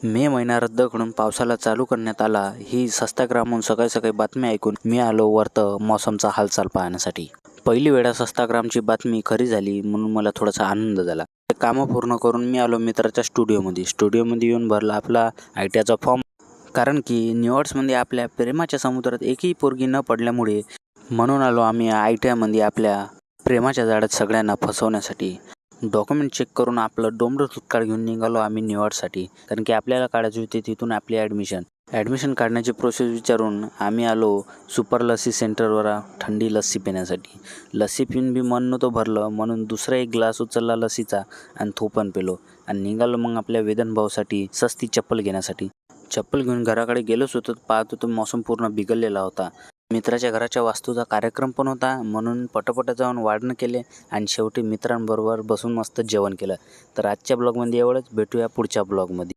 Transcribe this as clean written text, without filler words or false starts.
मे महिना रद्द करून पावसाला चालू करण्यात आला. ही सस्ताग्रामहून सकाळी सकाळी बातमी ऐकून मी आलो वरत मौसमचा हालचाल पाहण्यासाठी. पहिली वेळा सस्ताग्रामची बातमी खरी झाली म्हणून मला थोडासा आनंद झाला. कामं पूर्ण करून मी आलो मित्राच्या स्टुडिओमध्ये येऊन भरला आपला ITIचा फॉर्म. कारण की निवड्समध्ये आपल्या प्रेमाच्या समुद्रात एकही पोरगी न पडल्यामुळे म्हणून आलो आम्ही ITIमध्ये आपल्या प्रेमाच्या जाळ्यात सगळ्यांना फसवण्यासाठी. डॉक्युमेंट चेक करून आपलं डोंबरं तुत्काळ घेऊन निघालो आम्ही निवडसाठी. कारण की आपल्याला काढायची होती तिथून आपली ॲडमिशन काढण्याची प्रोसेस विचारून आम्ही आलो सुपर लस्सी सेंटरवर थंडी लस्सी पिण्यासाठी. लस्सी पिऊन बी मन नव्हतं भरलं म्हणून दुसरा एक ग्लास उचलला लस्सीचा आणि तो पण पेलो आणि निघालो मग आपल्या वेदन भाऊसाठी सस्ती चप्पल घेण्यासाठी. चप्पल घेऊन घराकडे गेलोच होतो, पाहत होतो मौसम पूर्ण बिघडलेला होता. मित्राच्या घराच्या वास्तूचा कार्यक्रम पण होता म्हणून पटापट जाऊन वाढणं केले आणि शेवटी मित्रांबरोबर बसून मस्त जेवण केलं. तर आजच्या ब्लॉगमध्ये एवढंच. भेटूया पुढच्या ब्लॉगमध्ये.